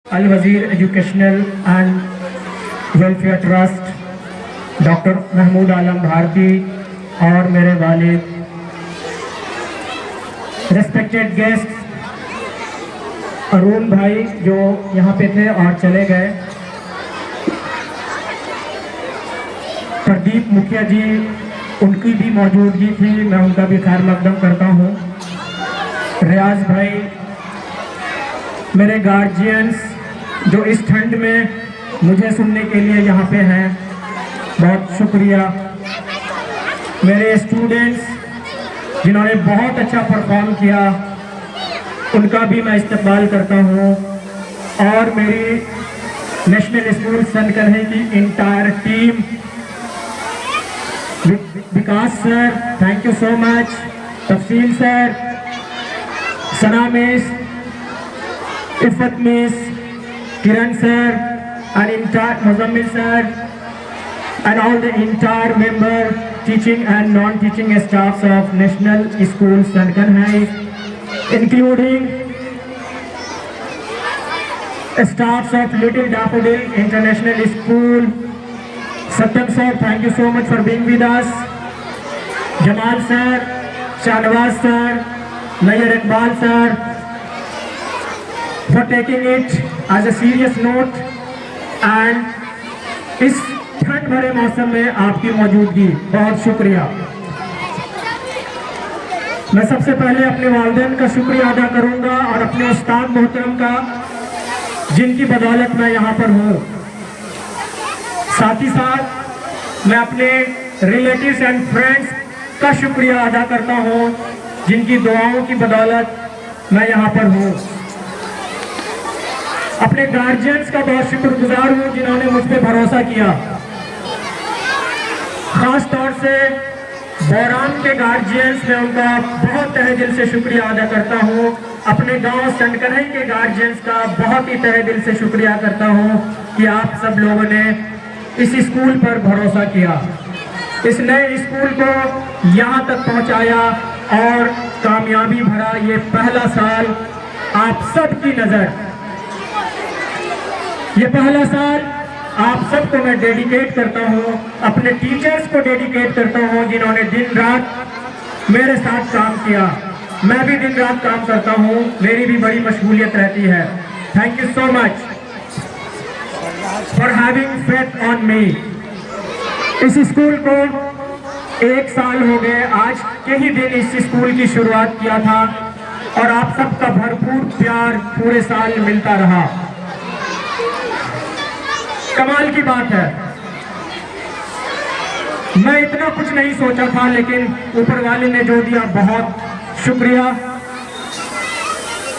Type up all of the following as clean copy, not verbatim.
Al Wazir educational and welfare trust, doctor Mahmood Alam Bharati और मेरे वालिद, रेस्पेक्टेड गेस्ट अरुण भाई जो यहाँ पे थे और चले गए, प्रदीप मुखिया जी उनकी भी मौजूदगी थी, मैं उनका भी खैर मकदम करता हूँ। रियाज भाई, मेरे गार्जियंस जो इस ठंड में मुझे सुनने के लिए यहाँ पे हैं, बहुत शुक्रिया। मेरे स्टूडेंट्स जिन्होंने बहुत अच्छा परफॉर्म किया, उनका भी मैं इस्तकबाल करता हूँ। और मेरी नेशनल स्कूल सनकरही की entire team, Vikas sir thank you so much, Tafseel sir, Sana miss, Iffat miss, Kiran sir, and entire Muzammil sir, and all the entire member, teaching and non-teaching staffs of National School Sankarhai, including staffs of Little Daffodil International School. Satyam sir, thank you so much for being with us. Jamal sir, Shahnawaz sir, Nayyar Iqbal sir, for taking it as a serious note and इस ठंड भरे मौसम में आपकी मौजूदगी, बहुत शुक्रिया। मैं सबसे पहले अपने वालिदैन का शुक्रिया अदा करूंगा और अपने उस्ताद मोहतरम का, जिनकी बदौलत मैं यहाँ पर हूँ। साथ ही साथ मैं अपने रिलेटिव्स एंड फ्रेंड्स का शुक्रिया अदा करता हूँ, जिनकी दुआओं की बदौलत मैं यहाँ पर हूँ। अपने गार्जियंस का बहुत शुक्रगुजार हूँ जिन्होंने मुझ पर भरोसा किया। खास तौर से बौरान के गार्जियंस, मैं उनका बहुत तहे दिल से शुक्रिया अदा करता हूँ। अपने गांव सनकरही के गार्जियंस का बहुत ही तहे दिल से शुक्रिया करता हूँ कि आप सब लोगों ने इस स्कूल पर भरोसा किया, इस नए स्कूल को यहाँ तक पहुँचाया और कामयाबी भरा ये पहला साल आप सबकी नज़र, ये पहला साल आप सबको मैं डेडिकेट करता हूँ, अपने टीचर्स को डेडिकेट करता हूँ जिन्होंने दिन रात मेरे साथ काम किया। मैं भी दिन रात काम करता हूँ, मेरी भी बड़ी मशगूलियत रहती है। Thank you so much for having faith on me. इस स्कूल को 1 साल हो गए, आज के ही दिन इस स्कूल की शुरुआत किया था और आप सबका भरपूर प्यार पूरे साल मिलता रहा। कमाल की बात है, मैं इतना कुछ नहीं सोचा था, लेकिन ऊपर वाले ने जो दिया, बहुत शुक्रिया।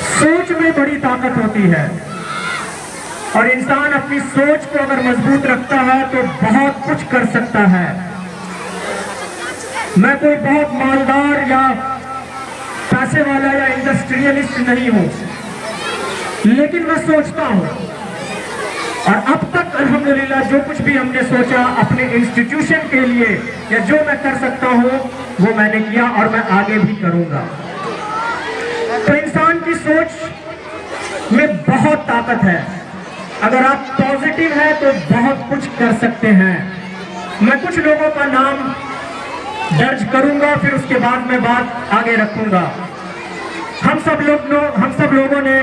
सोच में बड़ी ताकत होती है और इंसान अपनी सोच को अगर मजबूत रखता है तो बहुत कुछ कर सकता है। मैं कोई बहुत मालदार या पैसे वाला या इंडस्ट्रियलिस्ट नहीं हूं, लेकिन मैं सोचता हूं और अब तक अल्हम्दुलिल्लाह जो कुछ भी हमने सोचा अपने इंस्टीट्यूशन के लिए या जो मैं कर सकता हूँ वो मैंने किया और मैं आगे भी करूँगा। तो इंसान की सोच में बहुत ताकत है, अगर आप पॉजिटिव हैं तो बहुत कुछ कर सकते हैं। मैं कुछ लोगों का नाम दर्ज करूँगा, फिर उसके बाद मैं बात आगे रखूँगा। हम सब लोगों ने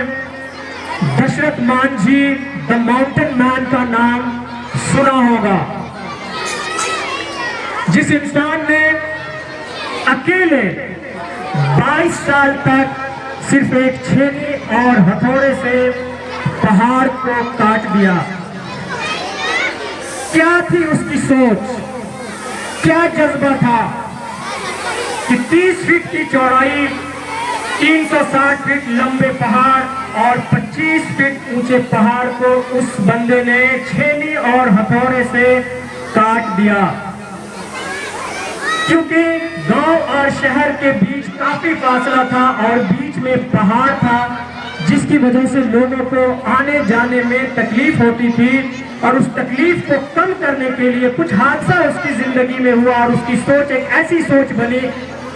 Dashrath Manjhi the mountain man का नाम सुना होगा, जिस इंसान ने अकेले 22 साल तक सिर्फ एक छेनी और हथौड़े से पहाड़ को काट दिया। क्या थी उसकी सोच, क्या जज्बा था कि 30 फीट की चौड़ाई, 360 फीट लंबे पहाड़ और 25 फीट ऊंचे पहाड़ को उस बंदे ने छेनी और हथौड़े से काट दिया। क्योंकि गांव और शहर के बीच काफी फासला था और बीच में पहाड़ था, जिसकी वजह से लोगों को आने जाने में तकलीफ होती थी और उस तकलीफ को कम करने के लिए कुछ हादसा उसकी जिंदगी में हुआ और उसकी सोच एक ऐसी सोच बनी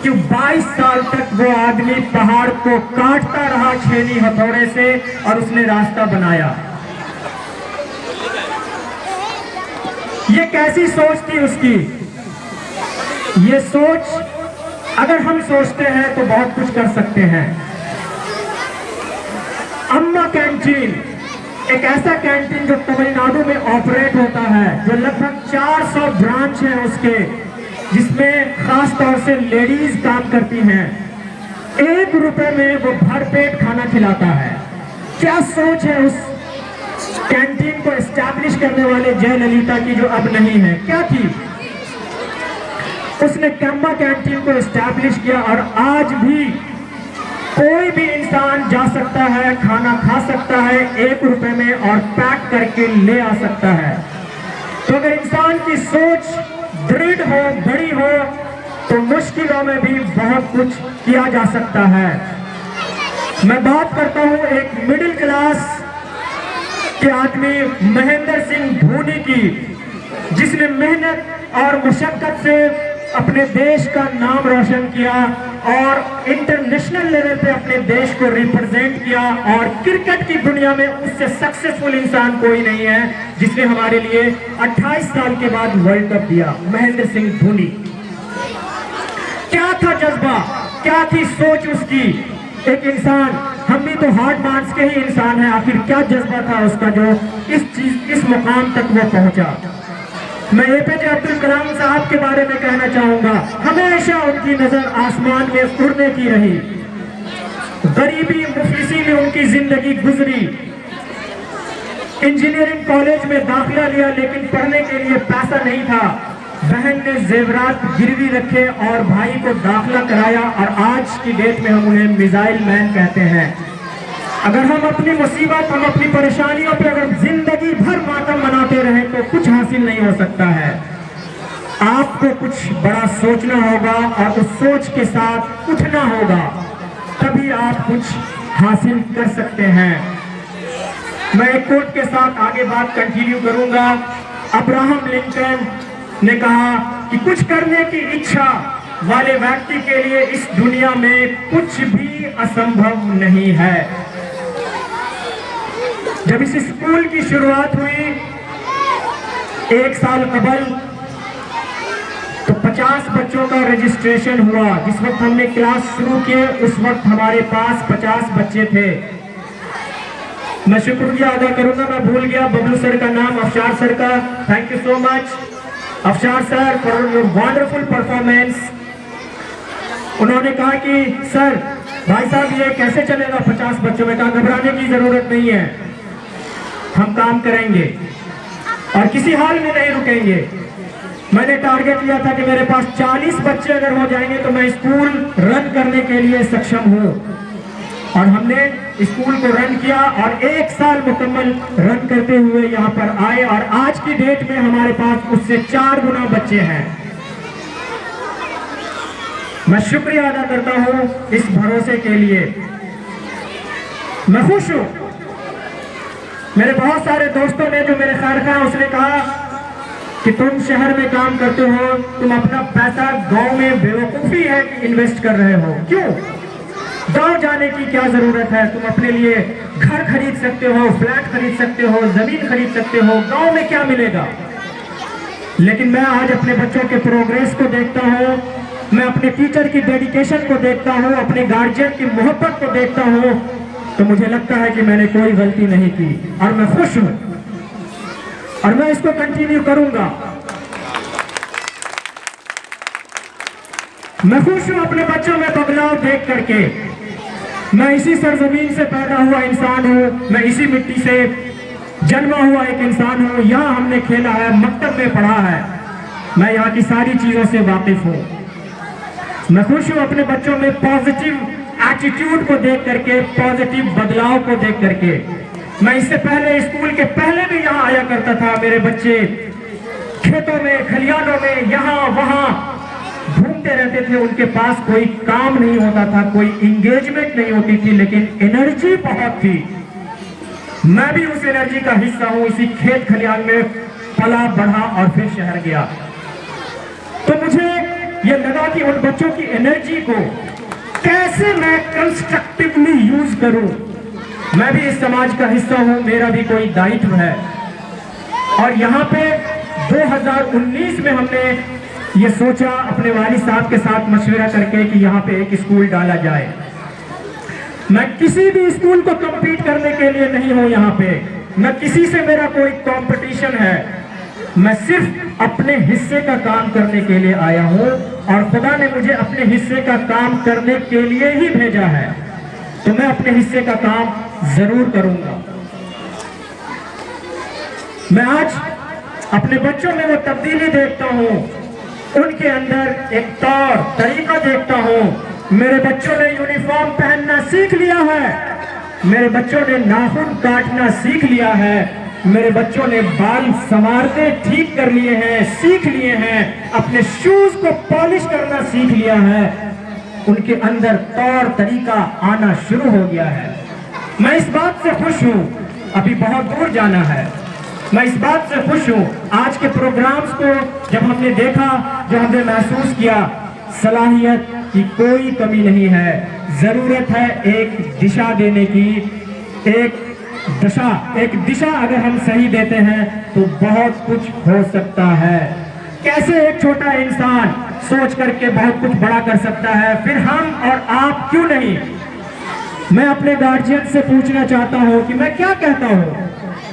कि 22 साल तक वो आदमी पहाड़ को काटता रहा छेनी हथौड़े से और उसने रास्ता बनाया। ये कैसी सोच थी उसकी। ये सोच अगर हम सोचते हैं तो बहुत कुछ कर सकते हैं। अम्मा कैंटीन एक ऐसा कैंटीन जो तमिलनाडु में ऑपरेट होता है, जो लगभग 400 ब्रांच है उसके, जिसमें खास तौर से लेडीज काम करती हैं। 1 रुपए में वो भरपेट खाना खिलाता है। क्या सोच है उस कैंटीन को एस्टैब्लिश करने वाले जयललिता की, जो अब नहीं है। क्या थी, उसने अम्मा कैंटीन को एस्टैब्लिश किया और आज भी कोई भी इंसान जा सकता है, खाना खा सकता है 1 रुपए में और पैक करके ले आ सकता है। तो अगर इंसान की सोच दृढ़ हो, बड़ी हो, तो मुश्किलों में भी बहुत कुछ किया जा सकता है। मैं बात करता हूं एक मिडिल क्लास के आदमी महेंद्र सिंह धोनी की, जिसने मेहनत और मुशक्कत से अपने देश का नाम रोशन किया और इंटरनेशनल लेवल पे अपने देश को रिप्रेजेंट किया। और क्रिकेट की दुनिया में उससे सक्सेसफुल इंसान कोई नहीं है जिसने हमारे लिए 28 साल के बाद वर्ल्ड कप दिया। महेंद्र सिंह धोनी, क्या था जज्बा, क्या थी सोच उसकी। एक इंसान, हम भी तो हार्ड मार्क्स के ही इंसान हैं, आखिर क्या जज्बा था उसका जो इस मुकाम तक वो पहुंचा। मैं एपीजे अब्दुल कलाम साहब के बारे में कहना चाहूंगा, हमेशा उनकी नजर आसमान में उड़ने की रही। गरीबी मुफलिसी में उनकी जिंदगी गुजरी। इंजीनियरिंग कॉलेज में दाखिला लिया लेकिन पढ़ने के लिए पैसा नहीं था। बहन ने जेवरात गिरवी रखे और भाई को दाखिला कराया और आज की डेट में हम उन्हें मिसाइल मैन कहते हैं। अगर हम अपनी मुसीबत, हम अपनी परेशानियों पे अगर जिंदगी भर मातम मनाते रहे तो कुछ हासिल नहीं हो सकता है। आपको कुछ बड़ा सोचना होगा और उस सोच के साथ उठना होगा, तभी आप कुछ हासिल कर सकते हैं। मैं एक कोट के साथ आगे बात कंटिन्यू करूंगा। अब्राहम लिंकन ने कहा कि कुछ करने की इच्छा वाले व्यक्ति के लिए इस दुनिया में कुछ भी असंभव नहीं है। जब इस स्कूल की शुरुआत हुई 1 साल कबल, तो 50 बच्चों का रजिस्ट्रेशन हुआ। जिस वक्त हमने क्लास शुरू किए उस वक्त हमारे पास 50 बच्चे थे। मैं शुक्रिया अदा करूंगा, मैं भूल गया बबलू सर का नाम, अफशार सर का। Thank you so much Afshar sir for your wonderful performance. उन्होंने कहा कि सर, भाई साहब ये कैसे चलेगा 50 बच्चों में। कहा घबराने की जरूरत नहीं है, हम काम करेंगे और किसी हाल में नहीं रुकेंगे। मैंने टारगेट लिया था कि मेरे पास 40 बच्चे अगर हो जाएंगे तो मैं स्कूल रन करने के लिए सक्षम हूँ। और हमने स्कूल को रन किया और 1 साल मुकम्मल रन करते हुए यहाँ पर आए और आज की डेट में हमारे पास उससे 4 गुना बच्चे हैं। मैं शुक्रिया अदा करता हूँ इस भरोसे के लिए। मैं खुश हूँ। मेरे बहुत सारे दोस्तों ने, जो मेरे खैर खा, उसने कहा कि तुम शहर में काम करते हो, तुम अपना पैसा गांव में बेवकूफी है कि इन्वेस्ट कर रहे हो। क्यों गांव जाने की क्या जरूरत है। तुम अपने लिए घर खरीद सकते हो, फ्लैट खरीद सकते हो, जमीन खरीद सकते हो, गांव में क्या मिलेगा। लेकिन मैं आज अपने बच्चों के प्रोग्रेस को देखता हूँ, मैं अपने टीचर की डेडिकेशन को देखता हूँ, अपने गार्जियन की मोहब्बत को देखता हूँ, तो मुझे लगता है कि मैंने कोई गलती नहीं की और मैं खुश हूं और मैं इसको कंटिन्यू करूंगा। मैं खुश हूं अपने बच्चों में बदलाव देख करके। मैं इसी सरजमीन से पैदा हुआ इंसान हूं, मैं इसी मिट्टी से जन्मा हुआ एक इंसान हूं। यहाँ हमने खेला है, मकतब में पढ़ा है, मैं यहाँ की सारी चीजों से वाकिफ हूं। मैं खुश हूं अपने बच्चों में पॉजिटिव एटीट्यूड को देख करके, पॉजिटिव बदलाव को देख करके। मैं इससे पहले, स्कूल के पहले भी यहाँ आया करता था। मेरे बच्चे खेतों में, खलियानों में, यहाँ वहाँ घूमते रहते थे। उनके पास कोई काम नहीं होता था, कोई इंगेजमेंट नहीं होती थी, लेकिन एनर्जी बहुत थी। मैं भी उस एनर्जी का हिस्सा हूँ। इसी खेत खलियान में पला बढ़ा और फिर शहर गया। तो मुझे ये लगा कि उन बच्चों की एनर्जी को कैसे मैं कंस्ट्रक्टिवली यूज करूं। मैं भी इस समाज का हिस्सा हूं, मेरा भी कोई दायित्व है। और यहाँ पे 2019 में हमने ये सोचा अपने वालिद साहब के साथ मशवरा करके कि यहाँ पे एक स्कूल डाला जाए। मैं किसी भी स्कूल को कम्पीट करने के लिए नहीं हूँ यहाँ पे, न किसी से मेरा कोई कंपटीशन है। मैं सिर्फ अपने हिस्से का काम करने के लिए आया हूँ और खुदा ने मुझे अपने हिस्से का काम करने के लिए ही भेजा है, तो मैं अपने हिस्से का काम जरूर करूंगा। मैं आज अपने बच्चों में वो तब्दीली देखता हूँ, उनके अंदर एक तौर तरीका देखता हूँ। मेरे बच्चों ने यूनिफॉर्म पहनना सीख लिया है, मेरे बच्चों ने नाखून काटना सीख लिया है, मेरे बच्चों ने बाल संवारने ठीक कर लिए हैं, सीख लिए हैं, अपने शूज को पॉलिश करना सीख लिया है। उनके अंदर तौर तरीका आना शुरू हो गया है। मैं इस बात से खुश हूँ, अभी बहुत दूर जाना है। मैं इस बात से खुश हूँ, आज के प्रोग्राम्स को जब हमने देखा, जो हमने महसूस किया, सलाहियत की कोई कमी नहीं है। जरूरत है एक दिशा देने की, एक दिशा अगर हम सही देते हैं तो बहुत कुछ हो सकता है। कैसे एक छोटा इंसान सोच करके बहुत कुछ बड़ा कर सकता है, फिर हम और आप क्यों नहीं। मैं अपने गार्जियन से पूछना चाहता हूँ कि मैं क्या कहता हूँ।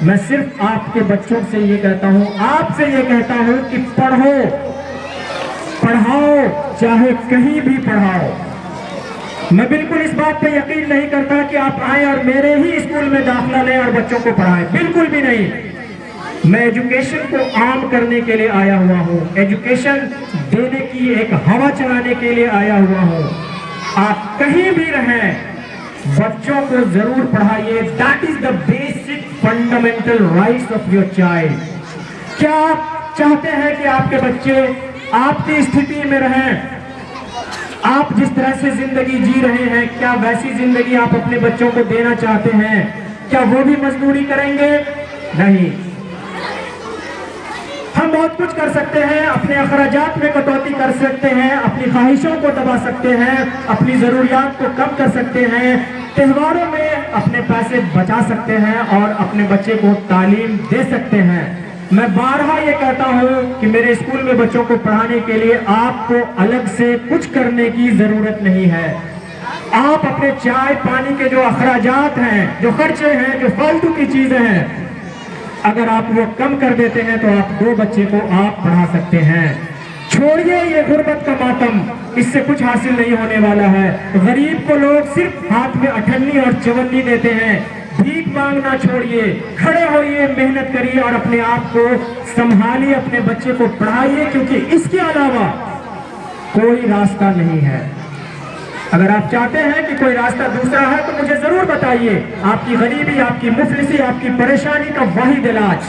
मैं सिर्फ आपके बच्चों से ये कहता हूँ, आपसे ये कहता हूँ कि पढ़ाओ, चाहे कहीं भी पढ़ाओ। मैं बिल्कुल इस बात पे यकीन नहीं करता कि आप आए और मेरे ही स्कूल में दाखिला लें और बच्चों को पढ़ाएं, बिल्कुल भी नहीं। मैं एजुकेशन को आम करने के लिए आया हुआ हूँ, एजुकेशन देने की एक हवा चलाने के लिए आया हुआ हूँ। आप कहीं भी रहें, बच्चों को जरूर पढ़ाइए। That is the basic fundamental rights of your child. क्या आप चाहते हैं कि आपके बच्चे आपकी स्थिति में रहें, आप जिस तरह से जिंदगी जी रहे हैं, क्या वैसी जिंदगी आप अपने बच्चों को देना चाहते हैं? क्या वो भी मजदूरी करेंगे? नहीं। हम बहुत कुछ कर सकते हैं, अपने अखराजात में कटौती कर सकते हैं, अपनी ख्वाहिशों को दबा सकते हैं, अपनी जरूरियात को कम कर सकते हैं, त्योहारों में अपने पैसे बचा सकते हैं और अपने बच्चे को तालीम दे सकते हैं। मैं बारहा ये कहता हूँ कि मेरे स्कूल में बच्चों को पढ़ाने के लिए आपको अलग से कुछ करने की जरूरत नहीं है। आप अपने चाय पानी के जो अखराजात हैं, जो खर्चे हैं, जो फालतू की चीजें हैं, अगर आप वो कम कर देते हैं तो आप 2 बच्चे को आप पढ़ा सकते हैं। छोड़िए ये गुर्बत का मातम, इससे कुछ हासिल नहीं होने वाला है। गरीब को लोग सिर्फ हाथ में अठन्नी और चवन्नी देते हैं। भीख मांगना छोड़िए, खड़े होइए, मेहनत करिए और अपने आप को संभालिए, अपने बच्चे को पढ़ाइए, क्योंकि इसके अलावा कोई रास्ता नहीं है। अगर आप चाहते हैं कि कोई रास्ता दूसरा है तो मुझे जरूर बताइए। आपकी गरीबी, आपकी मुफलिसी, आपकी परेशानी का वाहिद इलाज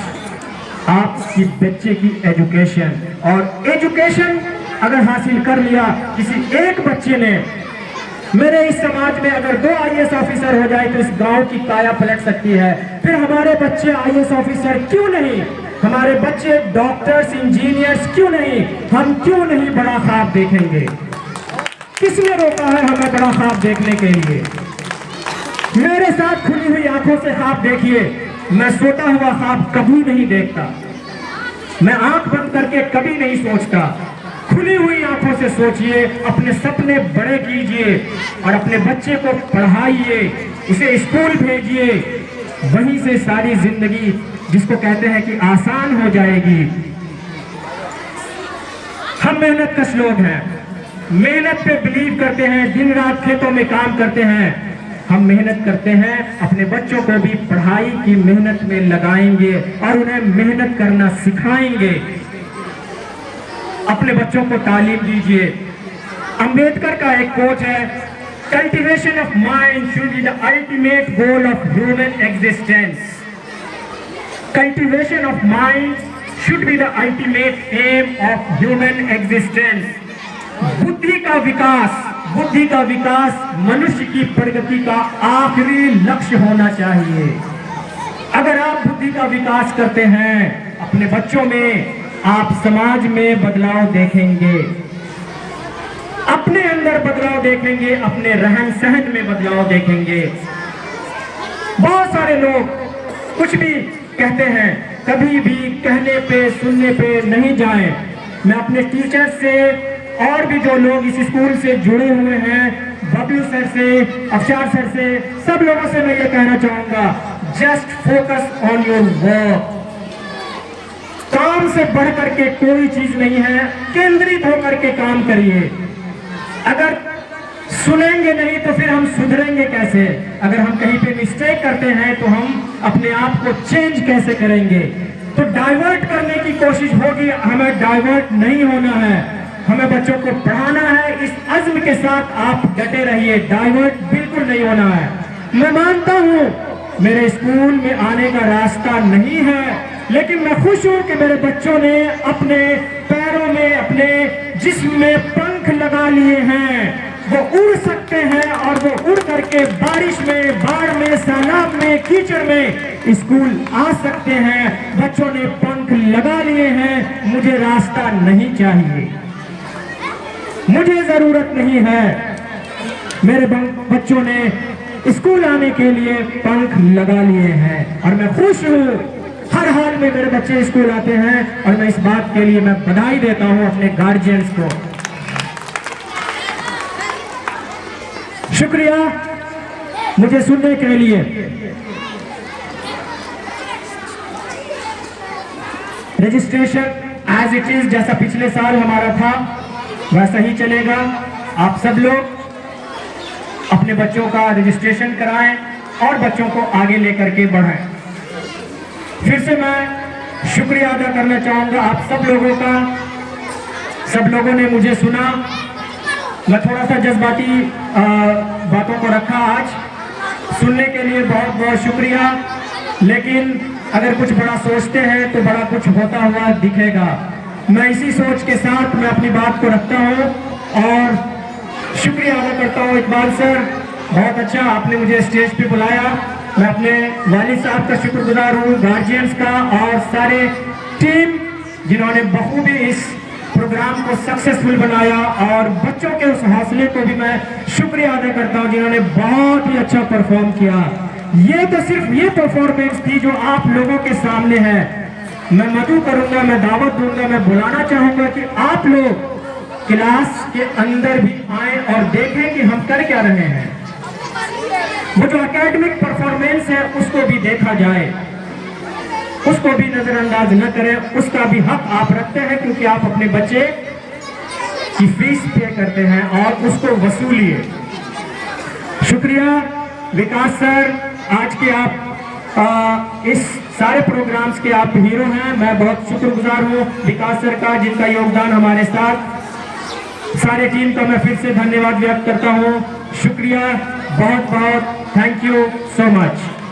आपकी बच्चे की एजुकेशन। और एजुकेशन अगर हासिल कर लिया किसी एक बच्चे ने, मेरे इस समाज में अगर 2 IAS ऑफिसर हो जाए तो इस गांव की काया पलट सकती है। फिर हमारे बच्चे IAS ऑफिसर क्यों नहीं, हमारे बच्चे डॉक्टर्स, इंजीनियर्स क्यों नहीं, हम क्यों नहीं बड़ा ख्वाब देखेंगे? किसने रोका है हमें बड़ा ख्वाब देखने के लिए? मेरे साथ खुली हुई आंखों से ख्वाब देखिए। मैं सोता हुआ ख्वाब कभी नहीं देखता, मैं आंख बंद करके कभी नहीं सोचता। खुली हुई आंखों से सोचिए, अपने सपने बड़े कीजिए और अपने बच्चे को पढ़ाइए, उसे स्कूल भेजिए। वहीं से सारी जिंदगी, जिसको कहते हैं कि आसान हो जाएगी। हम मेहनत कश लोग हैं, मेहनत पे बिलीव करते हैं, दिन रात खेतों में काम करते हैं। हम मेहनत करते हैं, अपने बच्चों को भी पढ़ाई की मेहनत में लगाएंगे और उन्हें मेहनत करना सिखाएंगे। अपने बच्चों को तालीम दीजिए। अंबेडकर का एक कोट है, cultivation of mind should be the ultimate goal of human existence. Cultivation of mind should be the ultimate aim of human existence. बुद्धि का विकास मनुष्य की प्रगति का आखिरी लक्ष्य होना चाहिए। अगर आप बुद्धि का विकास करते हैं अपने बच्चों में, आप समाज में बदलाव देखेंगे, अपने अंदर बदलाव देखेंगे, अपने रहन सहन में बदलाव देखेंगे। बहुत सारे लोग कुछ भी कहते हैं, कभी भी कहने पे सुनने पे नहीं जाएं। मैं अपने टीचर से और भी जो लोग इस स्कूल से जुड़े हुए हैं, बबलू सर से, अफशार सर से, सब लोगों से मैं ये कहना चाहूंगा, just focus on your work. काम से बढ़ करके कोई चीज नहीं है, केंद्रित होकर के काम करिए। अगर सुनेंगे नहीं तो फिर हम सुधरेंगे कैसे? अगर हम कहीं पे मिस्टेक करते हैं तो हम अपने आप को चेंज कैसे करेंगे? तो डाइवर्ट करने की कोशिश होगी, हमें डाइवर्ट नहीं होना है, हमें बच्चों को पढ़ाना है। इस अज़्म के साथ आप डटे रहिए, डाइवर्ट बिल्कुल नहीं होना है। मैं मानता हूं मेरे स्कूल में आने का रास्ता नहीं है, लेकिन मैं खुश हूं कि मेरे बच्चों ने अपने पैरों में, अपने जिस्म में पंख लगा लिए हैं। वो उड़ सकते हैं और वो उड़ करके बारिश में, बाढ़ में, सैलाब में, कीचड़ में स्कूल आ सकते हैं। बच्चों ने पंख लगा लिए हैं। मुझे रास्ता नहीं चाहिए, मुझे जरूरत नहीं है। मेरे बच्चों ने स्कूल आने के लिए पंख लगा लिए हैं और मैं खुश हूं। हर हाल में मेरे बच्चे स्कूल आते हैं और मैं इस बात के लिए मैं बधाई देता हूं अपने गार्जियंस को। शुक्रिया मुझे सुनने के लिए। रजिस्ट्रेशन एज इट इज, जैसा पिछले साल हमारा था वैसा ही चलेगा। आप सब लोग अपने बच्चों का रजिस्ट्रेशन कराएं और बच्चों को आगे लेकर के बढ़ाएं। फिर से मैं शुक्रिया अदा करना चाहूंगा आप सब लोगों का। सब लोगों ने मुझे सुना। मैं थोड़ा सा जज्बाती बातों को रखा आज, सुनने के लिए बहुत बहुत शुक्रिया। लेकिन अगर कुछ बड़ा सोचते हैं तो बड़ा कुछ होता हुआ दिखेगा। मैं इसी सोच के साथ मैं अपनी बात को रखता हूँ और शुक्रिया अदा करता हूँ इकबाल सर, बहुत अच्छा आपने मुझे स्टेज पे बुलाया। मैं अपने वालिद साहब का शुक्रगुजार हूँ, गार्जियंस का और सारे टीम जिन्होंने बखूबी इस प्रोग्राम को सक्सेसफुल बनाया, और बच्चों के उस हौसले को भी मैं शुक्रिया अदा करता हूँ जिन्होंने बहुत ही अच्छा परफॉर्म किया। ये तो सिर्फ ये परफॉर्मेंस थी जो आप लोगों के सामने है। मैं मदू करूंगा, मैं दावत दूंगा, मैं बुलाना चाहूंगा कि आप लोग क्लास के अंदर भी आए और देखें कि हम कर क्या रहे हैं। वो जो एकेडमिक परफॉर्मेंस है उसको भी देखा जाए, उसको भी नजरअंदाज न करें, उसका भी हक आप रखते हैं क्योंकि आप अपने बच्चे की फीस पे करते हैं और उसको वसूलिए। शुक्रिया विकास सर, आज के आप इस सारे प्रोग्राम्स के आप हीरो हैं। मैं बहुत शुक्रगुजार हूँ विकास सर का, जिनका योगदान हमारे साथ। सारे टीम का मैं फिर से धन्यवाद व्यक्त करता हूँ। शुक्रिया, बहुत बहुत थैंक यू सो मच।